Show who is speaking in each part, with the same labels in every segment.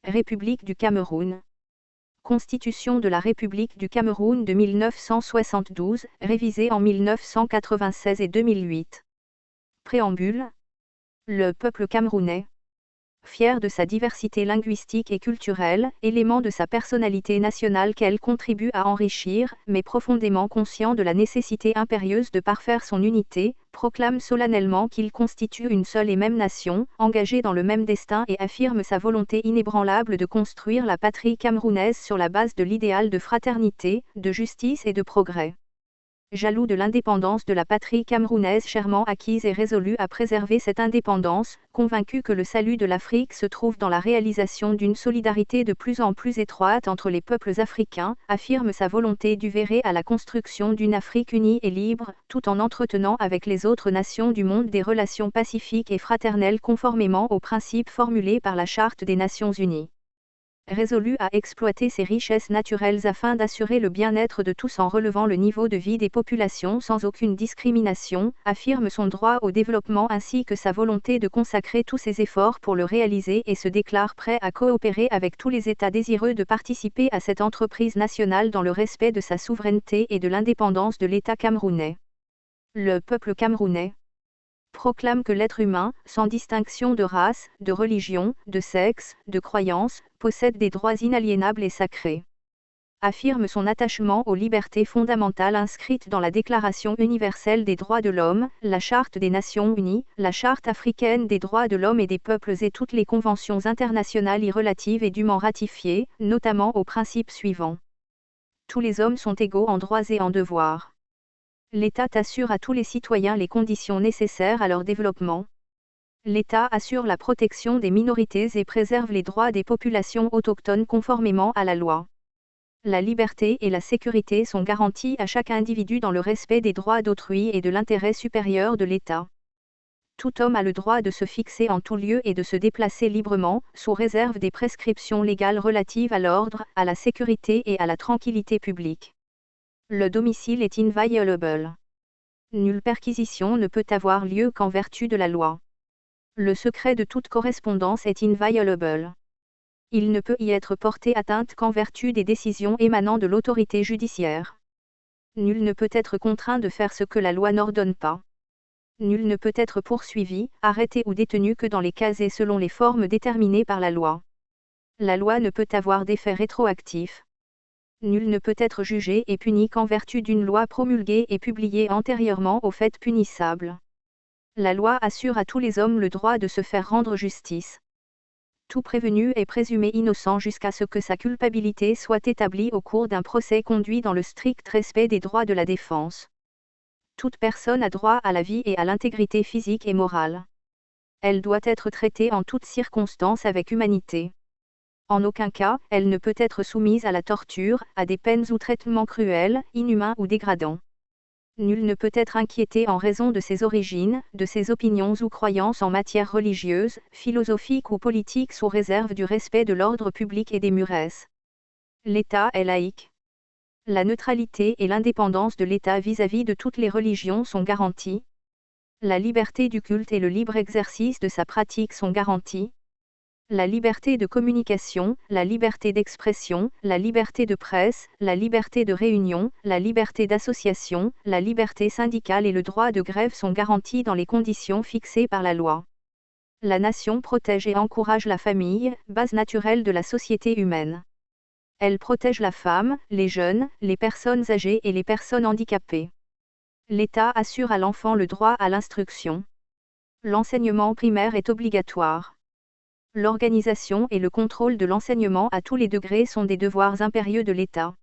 Speaker 1: République du Cameroun. Constitution de la République du Cameroun de 1972, révisée en 1996 et 2008. Préambule. Le peuple camerounais, fier de sa diversité linguistique et culturelle, élément de sa personnalité nationale qu'elle contribue à enrichir, mais profondément conscient de la nécessité impérieuse de parfaire son unité, proclame solennellement qu'il constitue une seule et même nation, engagée dans le même destin et affirme sa volonté inébranlable de construire la patrie camerounaise sur la base de l'idéal de fraternité, de justice et de progrès. Jaloux de l'indépendance de la patrie camerounaise chèrement acquise et résolu à préserver cette indépendance, convaincu que le salut de l'Afrique se trouve dans la réalisation d'une solidarité de plus en plus étroite entre les peuples africains, affirme sa volonté d'œuvrer à la construction d'une Afrique unie et libre, tout en entretenant avec les autres nations du monde des relations pacifiques et fraternelles conformément aux principes formulés par la Charte des Nations Unies. Résolu à exploiter ses richesses naturelles afin d'assurer le bien-être de tous en relevant le niveau de vie des populations sans aucune discrimination, affirme son droit au développement ainsi que sa volonté de consacrer tous ses efforts pour le réaliser et se déclare prêt à coopérer avec tous les États désireux de participer à cette entreprise nationale dans le respect de sa souveraineté et de l'indépendance de l'État camerounais. Le peuple camerounais proclame que l'être humain, sans distinction de race, de religion, de sexe, de croyance, possède des droits inaliénables et sacrés. Affirme son attachement aux libertés fondamentales inscrites dans la Déclaration universelle des droits de l'homme, la Charte des Nations Unies, la Charte africaine des droits de l'homme et des peuples et toutes les conventions internationales y relatives et dûment ratifiées, notamment aux principes suivants. Tous les hommes sont égaux en droits et en devoirs. L'État assure à tous les citoyens les conditions nécessaires à leur développement. L'État assure la protection des minorités et préserve les droits des populations autochtones conformément à la loi. La liberté et la sécurité sont garanties à chaque individu dans le respect des droits d'autrui et de l'intérêt supérieur de l'État. Tout homme a le droit de se fixer en tout lieu et de se déplacer librement, sous réserve des prescriptions légales relatives à l'ordre, à la sécurité et à la tranquillité publique. Le domicile est inviolable. Nulle perquisition ne peut avoir lieu qu'en vertu de la loi. Le secret de toute correspondance est inviolable. Il ne peut y être porté atteinte qu'en vertu des décisions émanant de l'autorité judiciaire. Nul ne peut être contraint de faire ce que la loi n'ordonne pas. Nul ne peut être poursuivi, arrêté ou détenu que dans les cas et selon les formes déterminées par la loi. La loi ne peut avoir d'effet rétroactif. Nul ne peut être jugé et puni qu'en vertu d'une loi promulguée et publiée antérieurement au fait punissable. La loi assure à tous les hommes le droit de se faire rendre justice. Tout prévenu est présumé innocent jusqu'à ce que sa culpabilité soit établie au cours d'un procès conduit dans le strict respect des droits de la défense. Toute personne a droit à la vie et à l'intégrité physique et morale. Elle doit être traitée en toutes circonstances avec humanité. En aucun cas, elle ne peut être soumise à la torture, à des peines ou traitements cruels, inhumains ou dégradants. Nul ne peut être inquiété en raison de ses origines, de ses opinions ou croyances en matière religieuse, philosophique ou politique sous réserve du respect de l'ordre public et des mures. L'État est laïque. La neutralité et l'indépendance de l'État vis-à-vis de toutes les religions sont garanties. La liberté du culte et le libre exercice de sa pratique sont garantis. La liberté de communication, la liberté d'expression, la liberté de presse, la liberté de réunion, la liberté d'association, la liberté syndicale et le droit de grève sont garantis dans les conditions fixées par la loi. La nation protège et encourage la famille, base naturelle de la société humaine. Elle protège la femme, les jeunes, les personnes âgées et les personnes handicapées. L'État assure à l'enfant le droit à l'instruction. L'enseignement primaire est obligatoire. L'organisation et le contrôle de l'enseignement à tous les degrés sont des devoirs impérieux de l'État.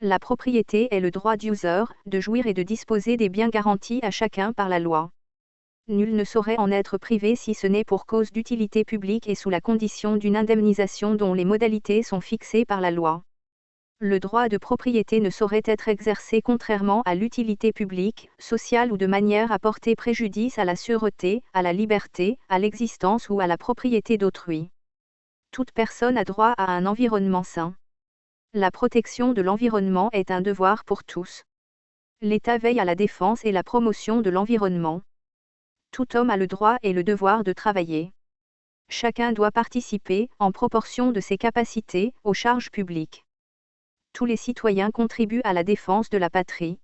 Speaker 1: La propriété est le droit d'user, de jouir et de disposer des biens garantis à chacun par la loi. Nul ne saurait en être privé si ce n'est pour cause d'utilité publique et sous la condition d'une indemnisation dont les modalités sont fixées par la loi. Le droit de propriété ne saurait être exercé contrairement à l'utilité publique, sociale ou de manière à porter préjudice à la sûreté, à la liberté, à l'existence ou à la propriété d'autrui. Toute personne a droit à un environnement sain. La protection de l'environnement est un devoir pour tous. L'État veille à la défense et la promotion de l'environnement. Tout homme a le droit et le devoir de travailler. Chacun doit participer, en proportion de ses capacités, aux charges publiques. Tous les citoyens contribuent à la défense de la patrie.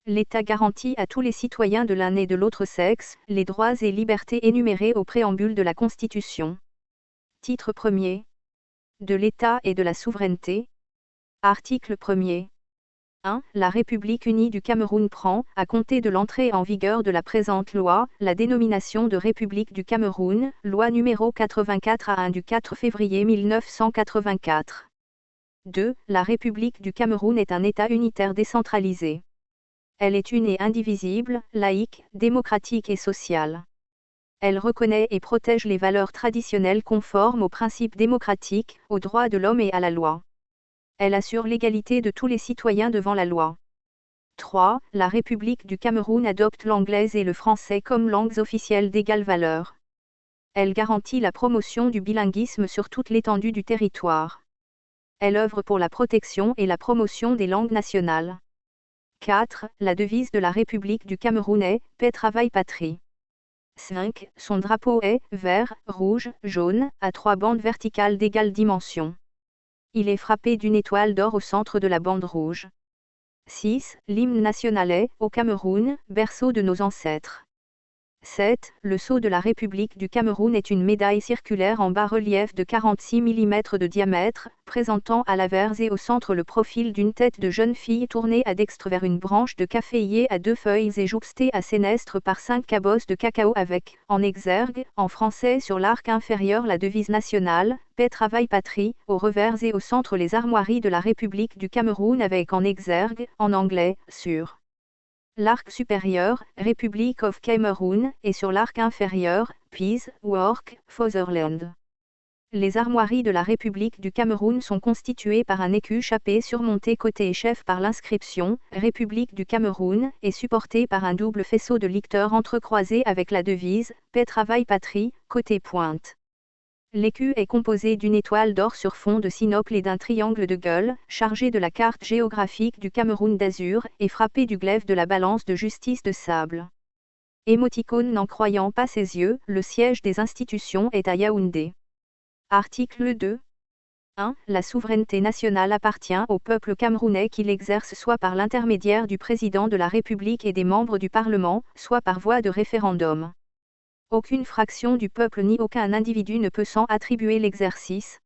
Speaker 1: L'État garantit à tous les citoyens de l'un et de l'autre sexe, les droits et libertés énumérés au préambule de la Constitution. Titre 1er. De l'État et de la souveraineté. Article 1er. 1. La République unie du Cameroun prend, à compter de l'entrée en vigueur de la présente loi, la dénomination de République du Cameroun, loi numéro 84A1 du 4 février 1984. 2. La République du Cameroun est un État unitaire décentralisé. Elle est une et indivisible, laïque, démocratique et sociale. Elle reconnaît et protège les valeurs traditionnelles conformes aux principes démocratiques, aux droits de l'homme et à la loi. Elle assure l'égalité de tous les citoyens devant la loi. 3. La République du Cameroun adopte l'anglais et le français comme langues officielles d'égale valeur. Elle garantit la promotion du bilinguisme sur toute l'étendue du territoire. Elle œuvre pour la protection et la promotion des langues nationales. 4. La devise de la République du Cameroun est « Paix, travail, patrie ». 5. Son drapeau est vert, rouge, jaune, à 3 bandes verticales d'égale dimension. Il est frappé d'une étoile d'or au centre de la bande rouge. 6. L'hymne national est, au Cameroun, berceau de nos ancêtres. 7. Le sceau de la République du Cameroun est une médaille circulaire en bas-relief de 46 mm de diamètre, présentant à l'avers et au centre le profil d'une tête de jeune fille tournée à dextre vers une branche de caféier à 2 feuilles et jouxtée à sénestre par 5 cabosses de cacao avec, en exergue, en français sur l'arc inférieur la devise nationale, paix, travail, patrie, au revers et au centre les armoiries de la République du Cameroun avec en exergue, en anglais, sur l'arc supérieur, Republic of Cameroon, et sur l'arc inférieur, Peace, Work, Fatherland. Les armoiries de la République du Cameroun sont constituées par un écu chapé surmonté côté et chef par l'inscription « République du Cameroun » et supporté par un double faisceau de licteurs entrecroisés avec la devise « Paix, travail, patrie » côté pointe. L'écu est composé d'une étoile d'or sur fond de sinople et d'un triangle de gueule, chargé de la carte géographique du Cameroun d'azur, et frappé du glaive de la balance de justice de sable. Émoticône n'en croyant pas ses yeux, le siège des institutions est à Yaoundé. Article 2. 1. La souveraineté nationale appartient au peuple camerounais qui l'exerce soit par l'intermédiaire du président de la République et des membres du Parlement, soit par voie de référendum. Aucune fraction du peuple ni aucun individu ne peut s'en attribuer l'exercice.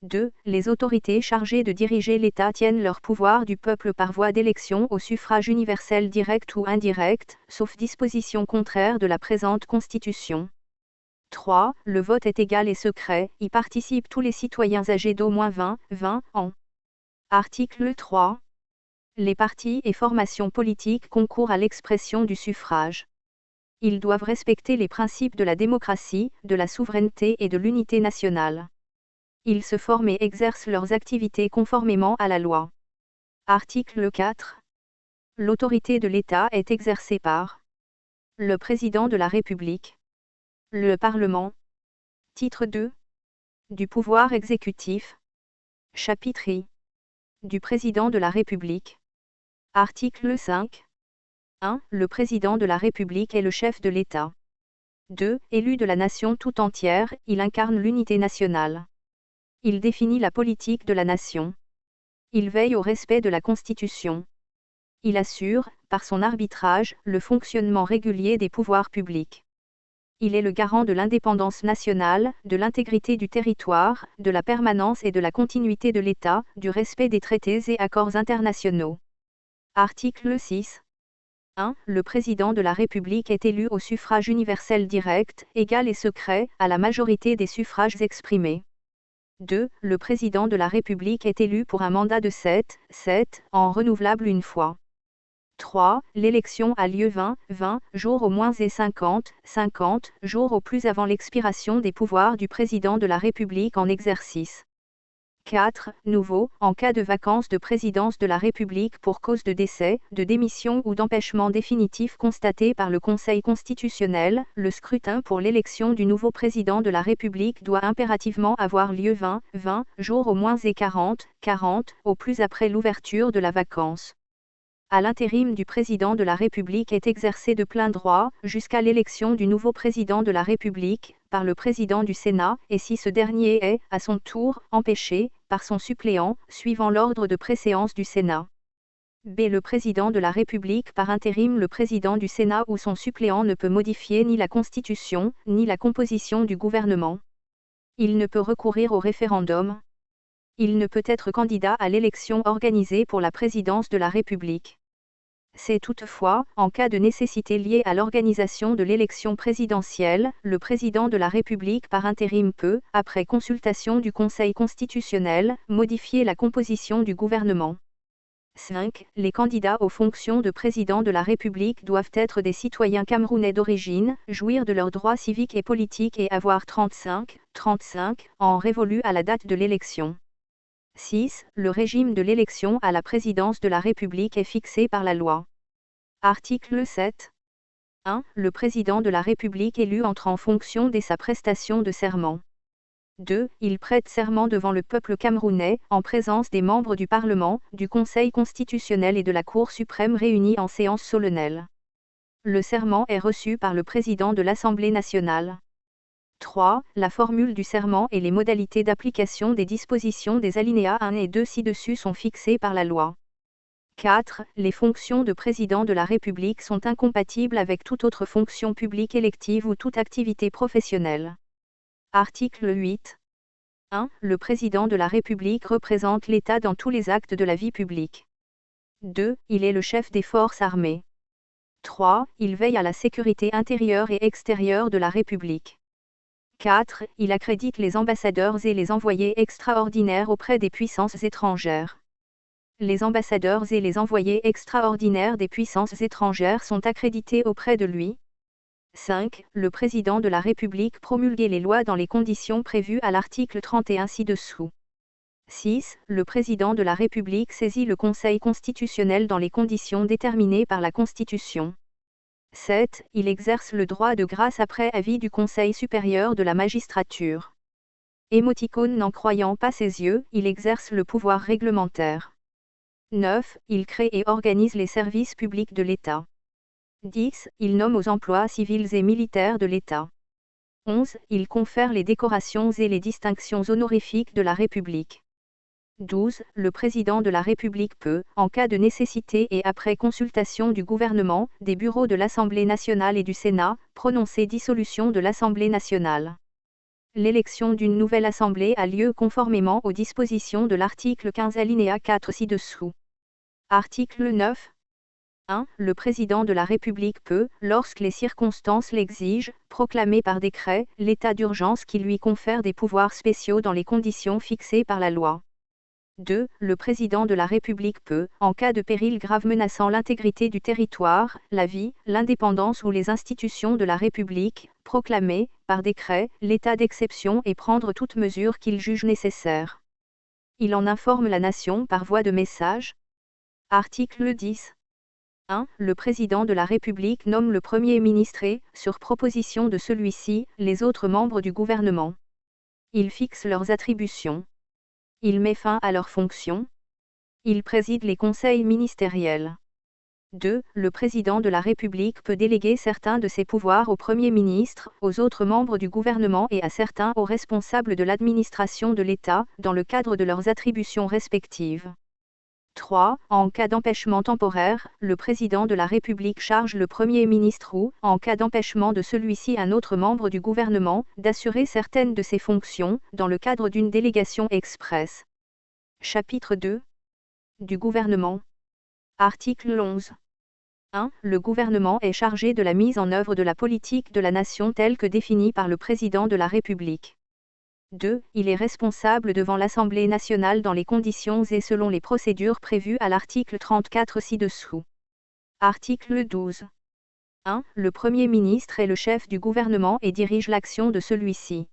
Speaker 1: 2. Les autorités chargées de diriger l'État tiennent leur pouvoir du peuple par voie d'élection au suffrage universel direct ou indirect, sauf disposition contraire de la présente Constitution. 3. Le vote est égal et secret, y participent tous les citoyens âgés d'au moins 20 ans. Article 3. Les partis et formations politiques concourent à l'expression du suffrage. Ils doivent respecter les principes de la démocratie, de la souveraineté et de l'unité nationale. Ils se forment et exercent leurs activités conformément à la loi. Article 4. L'autorité de l'État est exercée par le Président de la République, le Parlement. Titre 2. Du pouvoir exécutif. Chapitre I. Du Président de la République. Article 5. 1. Le Président de la République est le chef de l'État. 2. Élu de la nation tout entière, il incarne l'unité nationale. Il définit la politique de la nation. Il veille au respect de la Constitution. Il assure, par son arbitrage, le fonctionnement régulier des pouvoirs publics. Il est le garant de l'indépendance nationale, de l'intégrité du territoire, de la permanence et de la continuité de l'État, du respect des traités et accords internationaux. Article 6. 1. Le Président de la République est élu au suffrage universel direct, égal et secret, à la majorité des suffrages exprimés. 2. Le Président de la République est élu pour un mandat de 7 ans renouvelable une fois. 3. L'élection a lieu 20 jours au moins et 50 jours au plus avant l'expiration des pouvoirs du Président de la République en exercice. 4. Nouveau, en cas de vacance de présidence de la République pour cause de décès, de démission ou d'empêchement définitif constaté par le Conseil constitutionnel, le scrutin pour l'élection du nouveau président de la République doit impérativement avoir lieu 20 jours au moins et 40 au plus après l'ouverture de la vacance. À l'intérim du président de la République est exercé de plein droit, jusqu'à l'élection du nouveau président de la République, par le président du Sénat, et si ce dernier est, à son tour, empêché, par son suppléant, suivant l'ordre de préséance du Sénat. B. Le président de la République par intérim. Le président du Sénat ou son suppléant ne peut modifier ni la Constitution, ni la composition du gouvernement. Il ne peut recourir au référendum. Il ne peut être candidat à l'élection organisée pour la présidence de la République. C'est toutefois, en cas de nécessité liée à l'organisation de l'élection présidentielle, le président de la République par intérim peut, après consultation du Conseil constitutionnel, modifier la composition du gouvernement. 5. Les candidats aux fonctions de président de la République doivent être des citoyens camerounais d'origine, jouir de leurs droits civiques et politiques et avoir 35 ans révolus à la date de l'élection. 6. Le régime de l'élection à la présidence de la République est fixé par la loi. Article 7. 1. Le président de la République élu entre en fonction dès sa prestation de serment. 2. Il prête serment devant le peuple camerounais, en présence des membres du Parlement, du Conseil constitutionnel et de la Cour suprême réunis en séance solennelle. Le serment est reçu par le président de l'Assemblée nationale. 3. La formule du serment et les modalités d'application des dispositions des alinéas 1 et 2 ci-dessus sont fixées par la loi. 4. Les fonctions de président de la République sont incompatibles avec toute autre fonction publique élective ou toute activité professionnelle. Article 8. 1. Le président de la République représente l'État dans tous les actes de la vie publique. 2. Il est le chef des forces armées. 3. Il veille à la sécurité intérieure et extérieure de la République. 4. Il accrédite les ambassadeurs et les envoyés extraordinaires auprès des puissances étrangères. Les ambassadeurs et les envoyés extraordinaires des puissances étrangères sont accrédités auprès de lui. 5. Le président de la République promulgue les lois dans les conditions prévues à l'article 31 ci-dessous. 6. Le président de la République saisit le Conseil constitutionnel dans les conditions déterminées par la Constitution. 7. Il exerce le droit de grâce après avis du Conseil supérieur de la magistrature. Émoticône n'en croyant pas ses yeux, il exerce le pouvoir réglementaire. 9. Il crée et organise les services publics de l'État. 10. Il nomme aux emplois civils et militaires de l'État. 11. Il confère les décorations et les distinctions honorifiques de la République. 12. Le président de la République peut, en cas de nécessité et après consultation du gouvernement, des bureaux de l'Assemblée nationale et du Sénat, prononcer dissolution de l'Assemblée nationale. L'élection d'une nouvelle Assemblée a lieu conformément aux dispositions de l'article 15 alinéa 4 ci-dessous. Article 9. 1. Le président de la République peut, lorsque les circonstances l'exigent, proclamer par décret l'état d'urgence qui lui confère des pouvoirs spéciaux dans les conditions fixées par la loi. 2. Le président de la République peut, en cas de péril grave menaçant l'intégrité du territoire, la vie, l'indépendance ou les institutions de la République, proclamer, par décret, l'état d'exception et prendre toute mesure qu'il juge nécessaire. Il en informe la nation par voie de message. Article 10. 1. Le président de la République nomme le Premier ministre et, sur proposition de celui-ci, les autres membres du gouvernement. Il fixe leurs attributions. Il met fin à leurs fonctions. Il préside les conseils ministériels. 2. Le président de la République peut déléguer certains de ses pouvoirs au Premier ministre, aux autres membres du gouvernement et à certains aux responsables de l'administration de l'État, dans le cadre de leurs attributions respectives. 3. En cas d'empêchement temporaire, le président de la République charge le Premier ministre ou, en cas d'empêchement de celui-ci un autre membre du gouvernement, d'assurer certaines de ses fonctions, dans le cadre d'une délégation expresse. Chapitre 2. Du gouvernement. Article 11. 1. Le gouvernement est chargé de la mise en œuvre de la politique de la nation telle que définie par le président de la République. 2. Il est responsable devant l'Assemblée nationale dans les conditions et selon les procédures prévues à l'article 34 ci-dessous. Article 12. 1. Le Premier ministre est le chef du gouvernement et dirige l'action de celui-ci.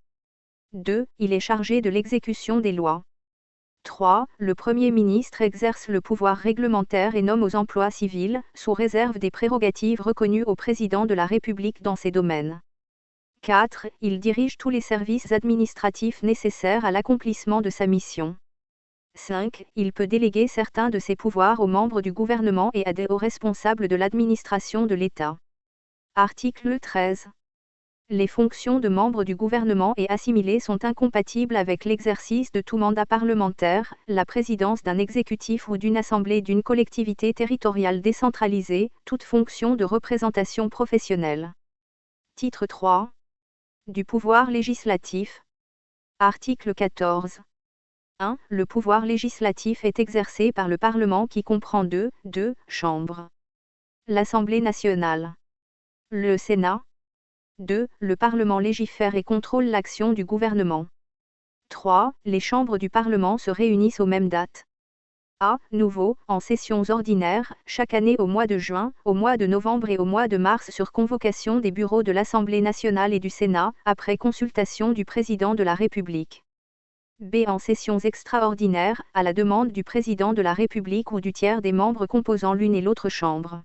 Speaker 1: 2. Il est chargé de l'exécution des lois. 3. Le Premier ministre exerce le pouvoir réglementaire et nomme aux emplois civils, sous réserve des prérogatives reconnues au président de la République dans ces domaines. 4. Il dirige tous les services administratifs nécessaires à l'accomplissement de sa mission. 5. Il peut déléguer certains de ses pouvoirs aux membres du gouvernement et à des hauts responsables de l'administration de l'État. Article 13. Les fonctions de membre du gouvernement et assimilés sont incompatibles avec l'exercice de tout mandat parlementaire, la présidence d'un exécutif ou d'une assemblée d'une collectivité territoriale décentralisée, toute fonction de représentation professionnelle. Titre 3. Du pouvoir législatif. Article 14. 1. Le pouvoir législatif est exercé par le Parlement qui comprend deux chambres. L'Assemblée nationale. Le Sénat. 2. Le Parlement légifère et contrôle l'action du gouvernement. 3. Les chambres du Parlement se réunissent aux mêmes dates. A. Nouveau, en sessions ordinaires, chaque année au mois de juin, au mois de novembre et au mois de mars sur convocation des bureaux de l'Assemblée nationale et du Sénat, après consultation du Président de la République. B. En sessions extraordinaires, à la demande du Président de la République ou du tiers des membres composant l'une et l'autre chambre.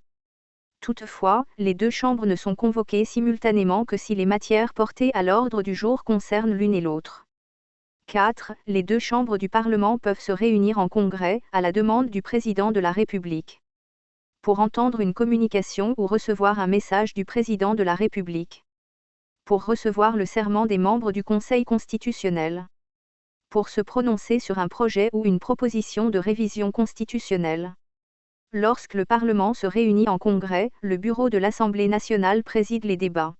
Speaker 1: Toutefois, les deux chambres ne sont convoquées simultanément que si les matières portées à l'ordre du jour concernent l'une et l'autre. 4. Les deux chambres du Parlement peuvent se réunir en congrès, à la demande du Président de la République, pour entendre une communication ou recevoir un message du Président de la République, pour recevoir le serment des membres du Conseil constitutionnel, pour se prononcer sur un projet ou une proposition de révision constitutionnelle. Lorsque le Parlement se réunit en congrès, le bureau de l'Assemblée nationale préside les débats.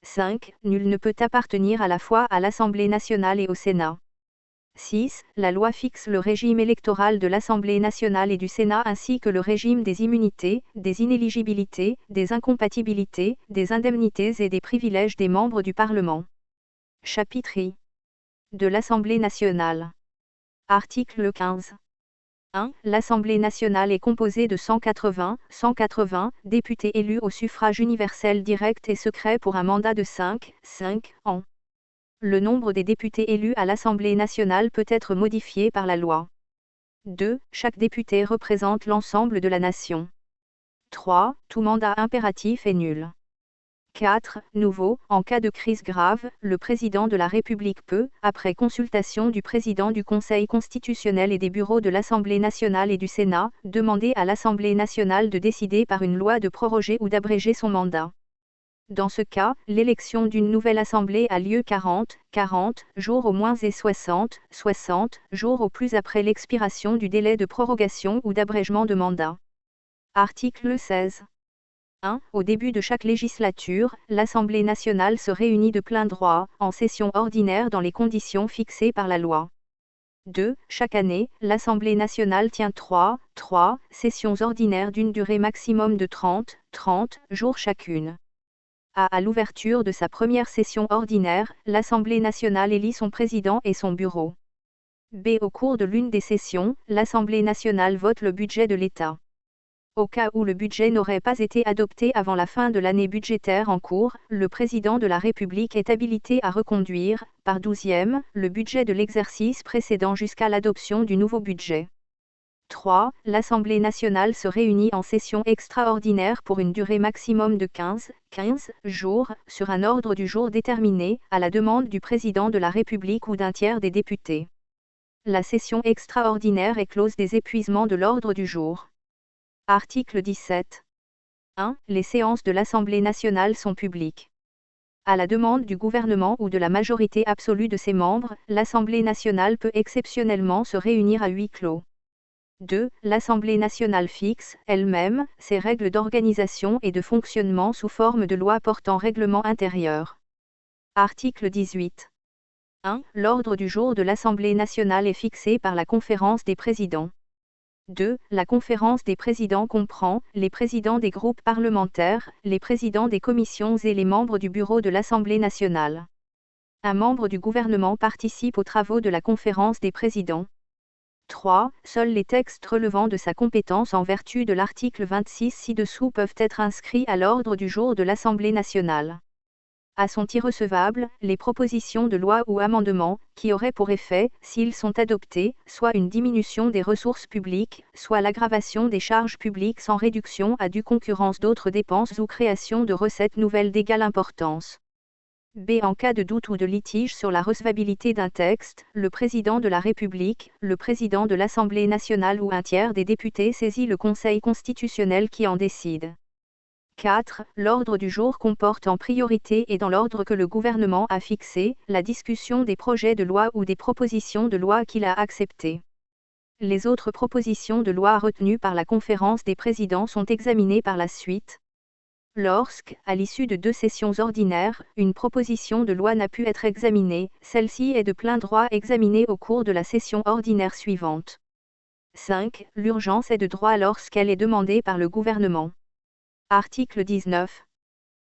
Speaker 1: 5. Nul ne peut appartenir à la fois à l'Assemblée nationale et au Sénat. 6. La loi fixe le régime électoral de l'Assemblée nationale et du Sénat ainsi que le régime des immunités, des inéligibilités, des incompatibilités, des indemnités et des privilèges des membres du Parlement. Chapitre I. De l'Assemblée nationale. Article 15. 1. L'Assemblée nationale est composée de 180 députés élus au suffrage universel direct et secret pour un mandat de 5 ans. Le nombre des députés élus à l'Assemblée nationale peut être modifié par la loi. 2. Chaque député représente l'ensemble de la nation. 3. Tout mandat impératif est nul. 4. Nouveau, en cas de crise grave, le Président de la République peut, après consultation du Président du Conseil constitutionnel et des bureaux de l'Assemblée nationale et du Sénat, demander à l'Assemblée nationale de décider par une loi de proroger ou d'abréger son mandat. Dans ce cas, l'élection d'une nouvelle Assemblée a lieu 40 jours au moins et 60 jours au plus après l'expiration du délai de prorogation ou d'abrégement de mandat. Article 16. 1. Au début de chaque législature, l'Assemblée nationale se réunit de plein droit, en session ordinaire dans les conditions fixées par la loi. 2. Chaque année, l'Assemblée nationale tient 3 sessions ordinaires d'une durée maximum de 30 jours chacune. À l'ouverture de sa première session ordinaire, l'Assemblée nationale élit son président et son bureau. B. Au cours de l'une des sessions, l'Assemblée nationale vote le budget de l'État. Au cas où le budget n'aurait pas été adopté avant la fin de l'année budgétaire en cours, le Président de la République est habilité à reconduire, par 12e, le budget de l'exercice précédent jusqu'à l'adoption du nouveau budget. 3. L'Assemblée nationale se réunit en session extraordinaire pour une durée maximum de 15 jours, sur un ordre du jour déterminé, à la demande du Président de la République ou d'un tiers des députés. La session extraordinaire est close des épuisements de l'ordre du jour. Article 17. 1. Les séances de l'Assemblée nationale sont publiques. À la demande du gouvernement ou de la majorité absolue de ses membres, l'Assemblée nationale peut exceptionnellement se réunir à huis clos. 2. L'Assemblée nationale fixe, elle-même, ses règles d'organisation et de fonctionnement sous forme de loi portant règlement intérieur. Article 18. 1. L'ordre du jour de l'Assemblée nationale est fixé par la conférence des présidents. 2. La conférence des présidents comprend les présidents des groupes parlementaires, les présidents des commissions et les membres du bureau de l'Assemblée nationale. Un membre du gouvernement participe aux travaux de la conférence des présidents. 3. Seuls les textes relevant de sa compétence en vertu de l'article 26 ci-dessous peuvent être inscrits à l'ordre du jour de l'Assemblée nationale. Sont irrecevables les propositions de loi ou amendements, qui auraient pour effet, s'ils sont adoptés, soit une diminution des ressources publiques, soit l'aggravation des charges publiques sans réduction à due concurrence d'autres dépenses ou création de recettes nouvelles d'égale importance. B. En cas de doute ou de litige sur la recevabilité d'un texte, le Président de la République, le Président de l'Assemblée nationale ou un tiers des députés saisit le Conseil constitutionnel qui en décide. 4. L'ordre du jour comporte en priorité et dans l'ordre que le gouvernement a fixé, la discussion des projets de loi ou des propositions de loi qu'il a acceptées. Les autres propositions de loi retenues par la conférence des présidents sont examinées par la suite. Lorsque, à l'issue de 2 sessions ordinaires, une proposition de loi n'a pu être examinée, celle-ci est de plein droit examinée au cours de la session ordinaire suivante. 5. L'urgence est de droit lorsqu'elle est demandée par le gouvernement. Article 19.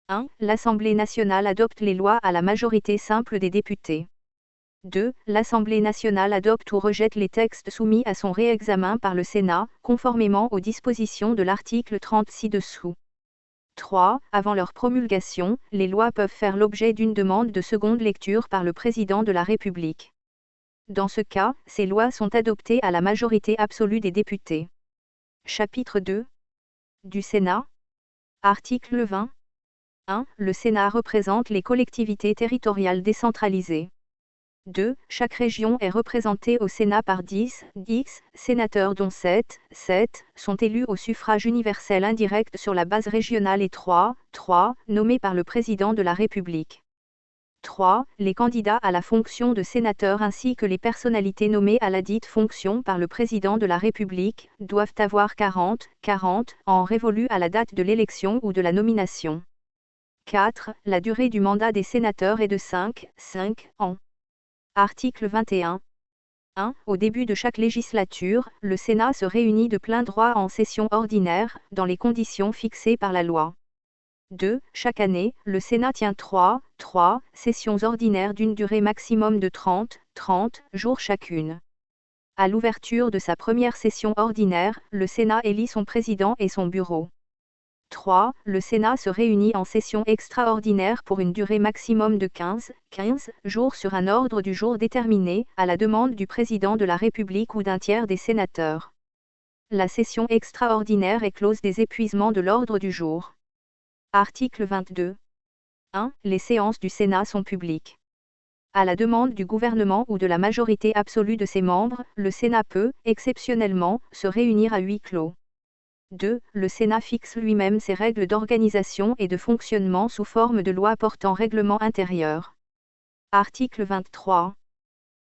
Speaker 1: 1. L'Assemblée nationale adopte les lois à la majorité simple des députés. 2. L'Assemblée nationale adopte ou rejette les textes soumis à son réexamen par le Sénat, conformément aux dispositions de l'article 30 ci-dessous. 3. Avant leur promulgation, les lois peuvent faire l'objet d'une demande de seconde lecture par le Président de la République. Dans ce cas, ces lois sont adoptées à la majorité absolue des députés. Chapitre 2. Du Sénat. Article 20. 1. Le Sénat représente les collectivités territoriales décentralisées. 2. Chaque région est représentée au Sénat par 10 sénateurs dont 7 sont élus au suffrage universel indirect sur la base régionale et 3 nommés par le Président de la République. 3. Les candidats à la fonction de sénateur ainsi que les personnalités nommées à la dite fonction par le Président de la République doivent avoir 40 ans révolus à la date de l'élection ou de la nomination. 4. La durée du mandat des sénateurs est de 5 ans. Article 21. 1. Au début de chaque législature, le Sénat se réunit de plein droit en session ordinaire, dans les conditions fixées par la loi. 2. Chaque année, le Sénat tient 3 sessions ordinaires d'une durée maximum de 30 jours chacune. À l'ouverture de sa première session ordinaire, le Sénat élit son président et son bureau. 3. Le Sénat se réunit en session extraordinaire pour une durée maximum de 15 jours sur un ordre du jour déterminé, à la demande du Président de la République ou d'un tiers des sénateurs. La session extraordinaire est close des épuisements de l'ordre du jour. Article 22. 1. Les séances du Sénat sont publiques. À la demande du gouvernement ou de la majorité absolue de ses membres, le Sénat peut, exceptionnellement, se réunir à huis clos. 2. Le Sénat fixe lui-même ses règles d'organisation et de fonctionnement sous forme de loi portant règlement intérieur. Article 23.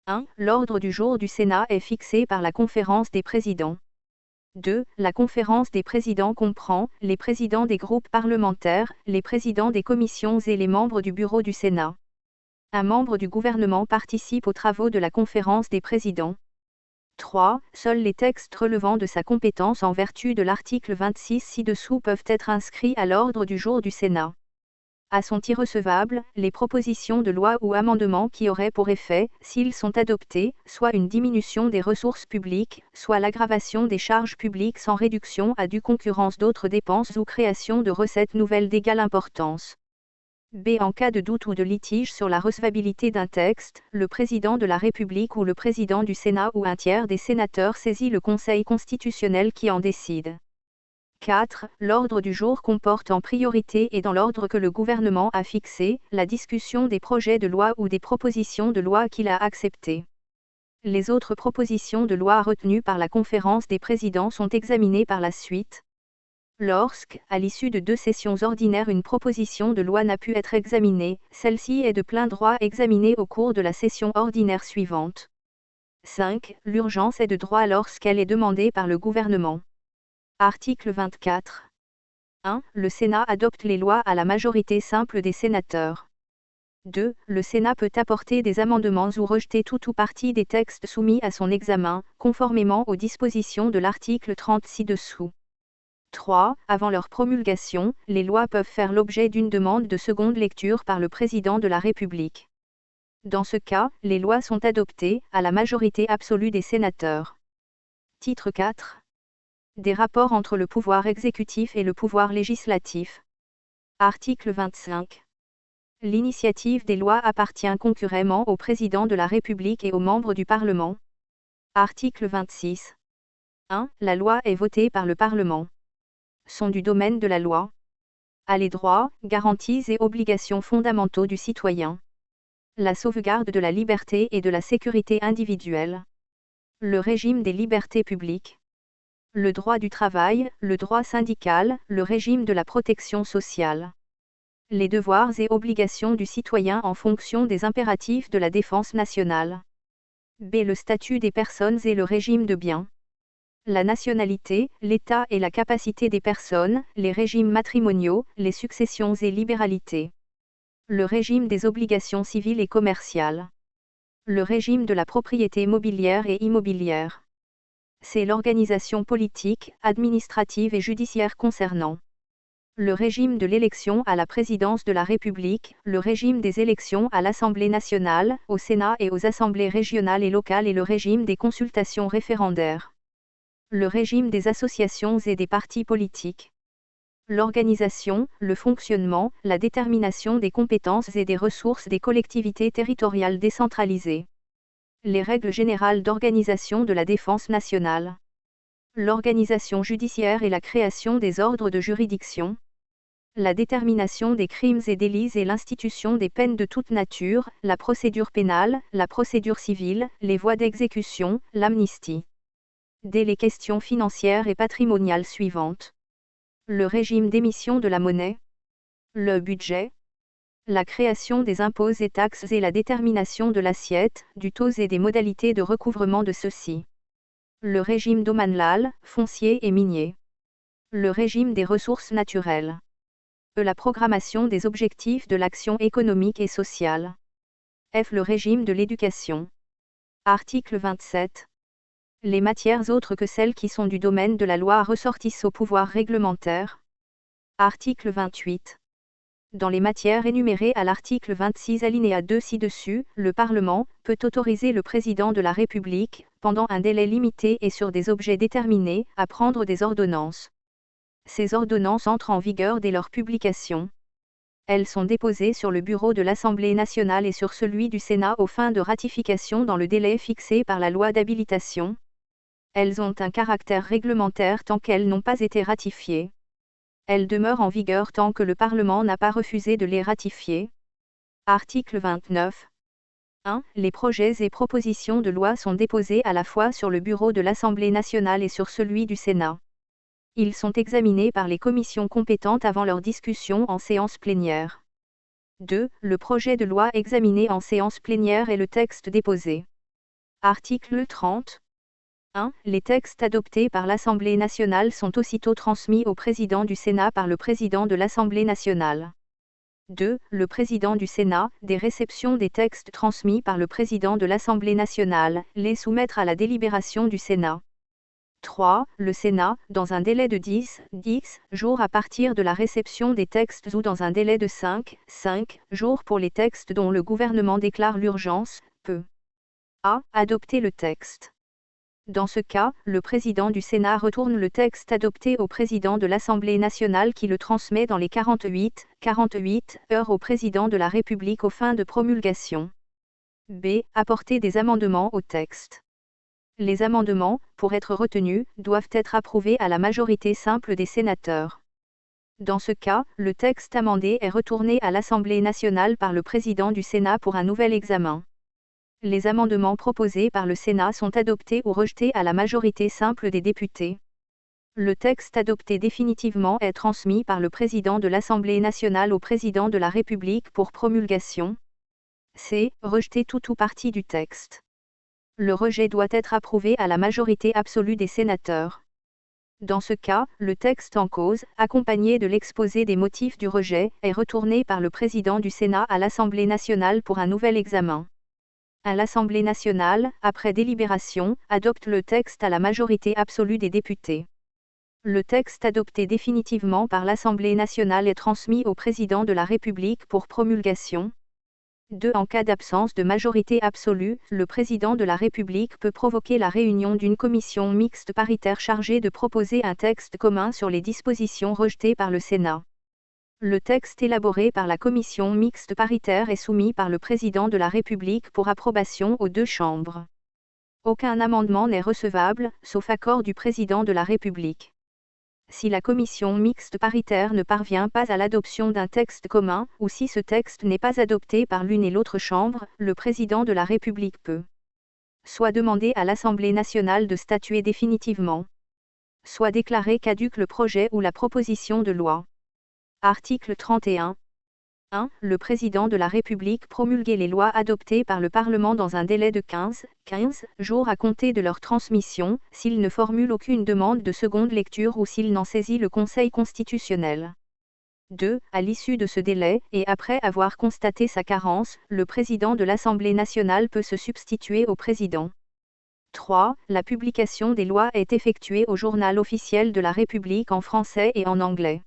Speaker 1: 1. L'ordre du jour du Sénat est fixé par la conférence des présidents. 2. La conférence des présidents comprend les présidents des groupes parlementaires, les présidents des commissions et les membres du bureau du Sénat. Un membre du gouvernement participe aux travaux de la conférence des présidents. 3. Seuls les textes relevant de sa compétence en vertu de l'article 26 ci-dessous peuvent être inscrits à l'ordre du jour du Sénat. Sont irrecevables les propositions de loi ou amendements qui auraient pour effet, s'ils sont adoptés, soit une diminution des ressources publiques, soit l'aggravation des charges publiques sans réduction à due concurrence d'autres dépenses ou création de recettes nouvelles d'égale importance. B. En cas de doute ou de litige sur la recevabilité d'un texte, le Président de la République ou le Président du Sénat ou un tiers des sénateurs saisit le Conseil constitutionnel qui en décide. 4. L'ordre du jour comporte en priorité et dans l'ordre que le gouvernement a fixé, la discussion des projets de loi ou des propositions de loi qu'il a acceptées. Les autres propositions de loi retenues par la conférence des présidents sont examinées par la suite. Lorsque, à l'issue de 2 sessions ordinaires une proposition de loi n'a pu être examinée, celle-ci est de plein droit examinée au cours de la session ordinaire suivante. 5. L'urgence est de droit lorsqu'elle est demandée par le gouvernement. Article 24. 1. Le Sénat adopte les lois à la majorité simple des sénateurs. 2. Le Sénat peut apporter des amendements ou rejeter tout ou partie des textes soumis à son examen, conformément aux dispositions de l'article 30 ci-dessous. 3. Avant leur promulgation, les lois peuvent faire l'objet d'une demande de seconde lecture par le Président de la République. Dans ce cas, les lois sont adoptées, à la majorité absolue des sénateurs. Titre 4. Des rapports entre le pouvoir exécutif et le pouvoir législatif. Article 25. L'initiative des lois appartient concurremment au Président de la République et aux membres du Parlement. Article 26. 1. La loi est votée par le Parlement. Sont du domaine de la loi. Les droits, garanties et obligations fondamentaux du citoyen. La sauvegarde de la liberté et de la sécurité individuelle. Le régime des libertés publiques. le droit du travail, le droit syndical, le régime de la protection sociale. Les devoirs et obligations du citoyen en fonction des impératifs de la défense nationale. B. Le statut des personnes et le régime de biens. La nationalité, l'état et la capacité des personnes, les régimes matrimoniaux, les successions et libéralités. Le régime des obligations civiles et commerciales. Le régime de la propriété mobilière et immobilière. C'est l'organisation politique, administrative et judiciaire concernant. Le régime de l'élection à la présidence de la République, le régime des élections à l'Assemblée nationale, au Sénat et aux assemblées régionales et locales et le régime des consultations référendaires. Le régime des associations et des partis politiques. L'organisation, le fonctionnement, la détermination des compétences et des ressources des collectivités territoriales décentralisées. Les règles générales d'organisation de la défense nationale. L'organisation judiciaire et la création des ordres de juridiction. La détermination des crimes et délits et l'institution des peines de toute nature, la procédure pénale, la procédure civile, les voies d'exécution, l'amnistie. Dès les questions financières et patrimoniales suivantes. Le régime d'émission de la monnaie. Le budget. La création des impôts et taxes et la détermination de l'assiette, du taux et des modalités de recouvrement de ceux-ci. Le régime domanial, foncier et minier. Le régime des ressources naturelles. La programmation des objectifs de l'action économique et sociale. F. Le régime de l'éducation. Article 27. Les matières autres que celles qui sont du domaine de la loi ressortissent au pouvoir réglementaire. Article 28. Dans les matières énumérées à l'article 26 alinéa 2 ci-dessus, le Parlement peut autoriser le président de la République, pendant un délai limité et sur des objets déterminés, à prendre des ordonnances. Ces ordonnances entrent en vigueur dès leur publication. Elles sont déposées sur le bureau de l'Assemblée nationale et sur celui du Sénat aux fins de ratification dans le délai fixé par la loi d'habilitation. Elles ont un caractère réglementaire tant qu'elles n'ont pas été ratifiées. Elles demeurent en vigueur tant que le Parlement n'a pas refusé de les ratifier. Article 29. 1. Les projets et propositions de loi sont déposés à la fois sur le bureau de l'Assemblée nationale et sur celui du Sénat. Ils sont examinés par les commissions compétentes avant leur discussion en séance plénière. 2. Le projet de loi examiné en séance plénière est le texte déposé. Article 30. 1. Les textes adoptés par l'Assemblée nationale sont aussitôt transmis au président du Sénat par le président de l'Assemblée nationale. 2. Le président du Sénat, des réceptions des textes transmis par le président de l'Assemblée nationale, les soumettre à la délibération du Sénat. 3. Le Sénat, dans un délai de 10 jours à partir de la réception des textes ou dans un délai de 5 jours pour les textes dont le gouvernement déclare l'urgence, peut a. Adopter le texte. Dans ce cas, le président du Sénat retourne le texte adopté au président de l'Assemblée nationale qui le transmet dans les 48 heures au président de la République aux fins de promulgation. B. Apporter des amendements au texte. Les amendements, pour être retenus, doivent être approuvés à la majorité simple des sénateurs. Dans ce cas, le texte amendé est retourné à l'Assemblée nationale par le président du Sénat pour un nouvel examen. Les amendements proposés par le Sénat sont adoptés ou rejetés à la majorité simple des députés. Le texte adopté définitivement est transmis par le président de l'Assemblée nationale au président de la République pour promulgation. C. Rejeter tout ou partie du texte. Le rejet doit être approuvé à la majorité absolue des sénateurs. Dans ce cas, le texte en cause, accompagné de l'exposé des motifs du rejet, est retourné par le président du Sénat à l'Assemblée nationale pour un nouvel examen. L'Assemblée nationale, après délibération, adopte le texte à la majorité absolue des députés. Le texte adopté définitivement par l'Assemblée nationale est transmis au président de la République pour promulgation. 2. En cas d'absence de majorité absolue, le président de la République peut provoquer la réunion d'une commission mixte paritaire chargée de proposer un texte commun sur les dispositions rejetées par le Sénat. Le texte élaboré par la commission mixte paritaire est soumis par le président de la République pour approbation aux deux chambres. Aucun amendement n'est recevable, sauf accord du président de la République. Si la commission mixte paritaire ne parvient pas à l'adoption d'un texte commun, ou si ce texte n'est pas adopté par l'une et l'autre chambre, le président de la République peut soit demander à l'Assemblée nationale de statuer définitivement, soit déclaré caduc le projet ou la proposition de loi. Article 31. 1. Le président de la République promulguer les lois adoptées par le Parlement dans un délai de 15 jours à compter de leur transmission, s'il ne formule aucune demande de seconde lecture ou s'il n'en saisit le Conseil constitutionnel. 2. À l'issue de ce délai, et après avoir constaté sa carence, le président de l'Assemblée nationale peut se substituer au président. 3. La publication des lois est effectuée au Journal officiel de la République en français et en anglais.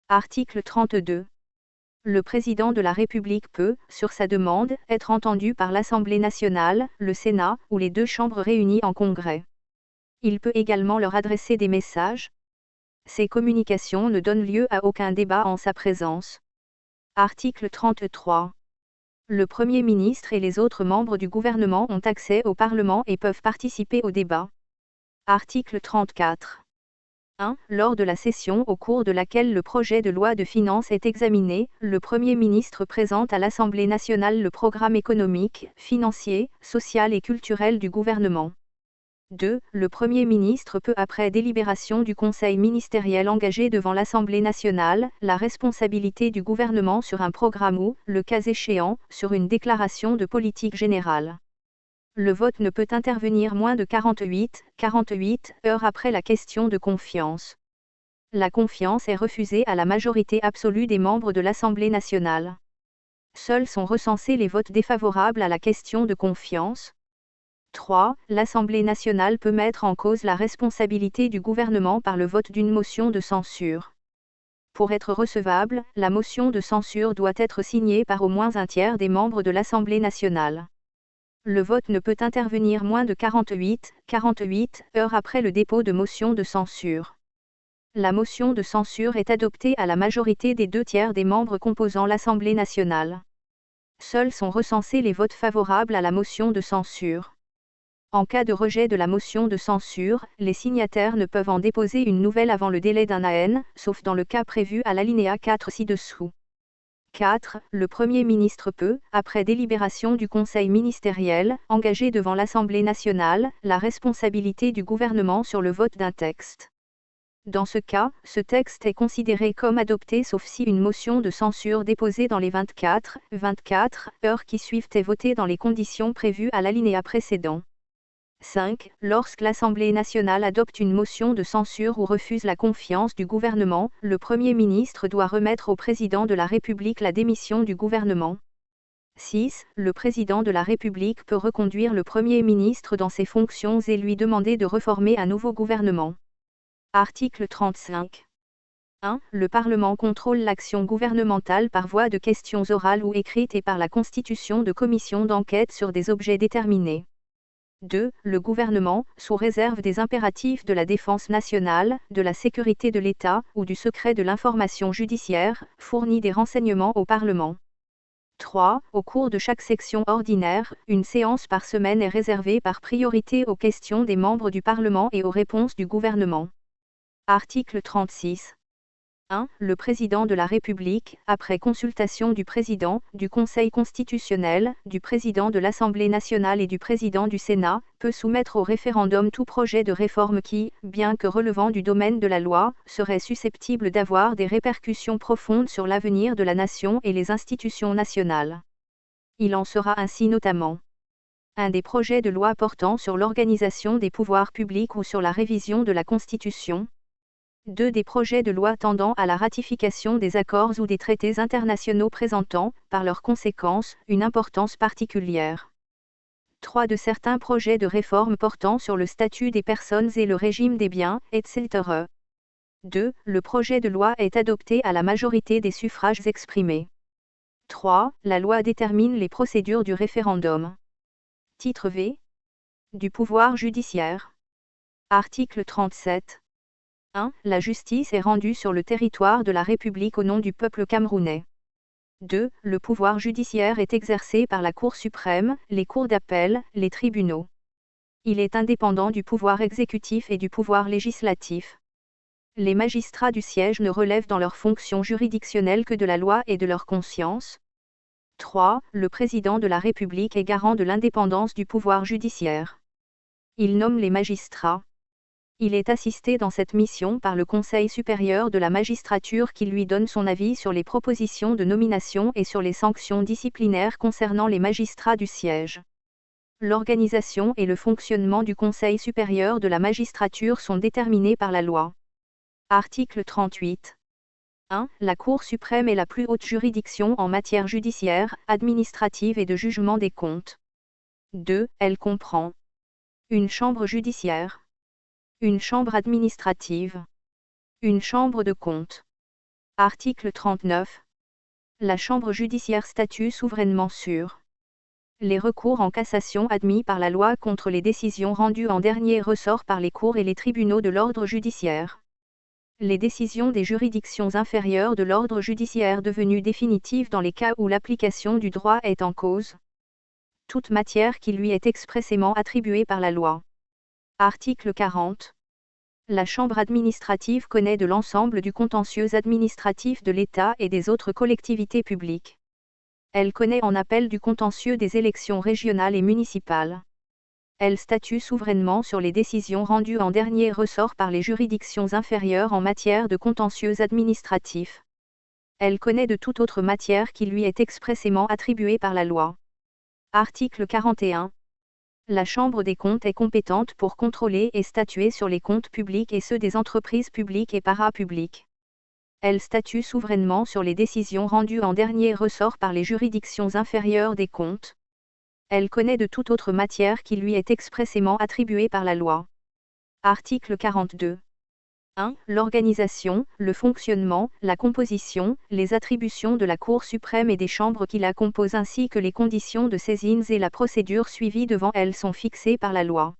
Speaker 1: Article 32. Le président de la République peut, sur sa demande, être entendu par l'Assemblée nationale, le Sénat, ou les deux chambres réunies en congrès. Il peut également leur adresser des messages. Ces communications ne donnent lieu à aucun débat en sa présence. Article 33. Le Premier ministre et les autres membres du gouvernement ont accès au Parlement et peuvent participer au débat. Article 34. 1. Lors de la session au cours de laquelle le projet de loi de finances est examiné, le Premier ministre présente à l'Assemblée nationale le programme économique, financier, social et culturel du gouvernement. 2. Le Premier ministre peut, après délibération du Conseil ministériel engagé devant l'Assemblée nationale, la responsabilité du gouvernement sur un programme ou, le cas échéant, sur une déclaration de politique générale. Le vote ne peut intervenir moins de 48 heures après la question de confiance. La confiance est refusée à la majorité absolue des membres de l'Assemblée nationale. Seuls sont recensés les votes défavorables à la question de confiance. 3. L'Assemblée nationale peut mettre en cause la responsabilité du gouvernement par le vote d'une motion de censure. Pour être recevable, la motion de censure doit être signée par au moins un tiers des membres de l'Assemblée nationale. Le vote ne peut intervenir moins de 48 heures après le dépôt de motion de censure. La motion de censure est adoptée à la majorité des 2 tiers des membres composant l'Assemblée nationale. Seuls sont recensés les votes favorables à la motion de censure. En cas de rejet de la motion de censure, les signataires ne peuvent en déposer une nouvelle avant le délai d'un an, sauf dans le cas prévu à l'alinéa 4 ci-dessous. 4. Le Premier ministre peut, après délibération du Conseil ministériel, engager devant l'Assemblée nationale, la responsabilité du gouvernement sur le vote d'un texte. Dans ce cas, ce texte est considéré comme adopté sauf si une motion de censure déposée dans les 24 heures qui suivent est votée dans les conditions prévues à l'alinéa précédent. 5. Lorsque l'Assemblée nationale adopte une motion de censure ou refuse la confiance du gouvernement, le Premier ministre doit remettre au Président de la République la démission du gouvernement. 6. Le Président de la République peut reconduire le Premier ministre dans ses fonctions et lui demander de reformer un nouveau gouvernement. Article 35. 1. Le Parlement contrôle l'action gouvernementale par voie de questions orales ou écrites et par la constitution de commissions d'enquête sur des objets déterminés. 2. Le gouvernement, sous réserve des impératifs de la défense nationale, de la sécurité de l'État ou du secret de l'information judiciaire, fournit des renseignements au Parlement. 3. Au cours de chaque section ordinaire, une séance par semaine est réservée par priorité aux questions des membres du Parlement et aux réponses du gouvernement. Article 36. 1. Le Président de la République, après consultation du Président, du Conseil constitutionnel, du Président de l'Assemblée nationale et du Président du Sénat, peut soumettre au référendum tout projet de réforme qui, bien que relevant du domaine de la loi, serait susceptible d'avoir des répercussions profondes sur l'avenir de la nation et les institutions nationales. Il en sera ainsi notamment 1. Des projets de loi portant sur l'organisation des pouvoirs publics ou sur la révision de la Constitution. 2. Des projets de loi tendant à la ratification des accords ou des traités internationaux présentant, par leurs conséquences, une importance particulière. 3. De certains projets de réforme portant sur le statut des personnes et le régime des biens, etc. 2. Le projet de loi est adopté à la majorité des suffrages exprimés. 3. La loi détermine les procédures du référendum. Titre V. Du pouvoir judiciaire. Article 37. 1. La justice est rendue sur le territoire de la République au nom du peuple camerounais. 2. Le pouvoir judiciaire est exercé par la Cour suprême, les cours d'appel, les tribunaux. Il est indépendant du pouvoir exécutif et du pouvoir législatif. Les magistrats du siège ne relèvent dans leurs fonctions juridictionnelles que de la loi et de leur conscience. 3. Le président de la République est garant de l'indépendance du pouvoir judiciaire. Il nomme les magistrats. Il est assisté dans cette mission par le Conseil supérieur de la magistrature qui lui donne son avis sur les propositions de nomination et sur les sanctions disciplinaires concernant les magistrats du siège. L'organisation et le fonctionnement du Conseil supérieur de la magistrature sont déterminés par la loi. Article 38. 1. La Cour suprême est la plus haute juridiction en matière judiciaire, administrative et de jugement des comptes. 2. Elle comprend une chambre judiciaire, une chambre administrative, une chambre de compte. Article 39. La chambre judiciaire statue souverainement sur les recours en cassation admis par la loi contre les décisions rendues en dernier ressort par les cours et les tribunaux de l'ordre judiciaire. Les décisions des juridictions inférieures de l'ordre judiciaire devenues définitives dans les cas où l'application du droit est en cause. Toute matière qui lui est expressément attribuée par la loi. Article 40. La Chambre administrative connaît de l'ensemble du contentieux administratif de l'État et des autres collectivités publiques. Elle connaît en appel du contentieux des élections régionales et municipales. Elle statue souverainement sur les décisions rendues en dernier ressort par les juridictions inférieures en matière de contentieux administratif. Elle connaît de toute autre matière qui lui est expressément attribuée par la loi. Article 41. La Chambre des comptes est compétente pour contrôler et statuer sur les comptes publics et ceux des entreprises publiques et parapubliques. Elle statue souverainement sur les décisions rendues en dernier ressort par les juridictions inférieures des comptes. Elle connaît de toute autre matière qui lui est expressément attribuée par la loi. Article 42. 1. L'organisation, le fonctionnement, la composition, les attributions de la Cour suprême et des chambres qui la composent ainsi que les conditions de saisines et la procédure suivie devant elles sont fixées par la loi.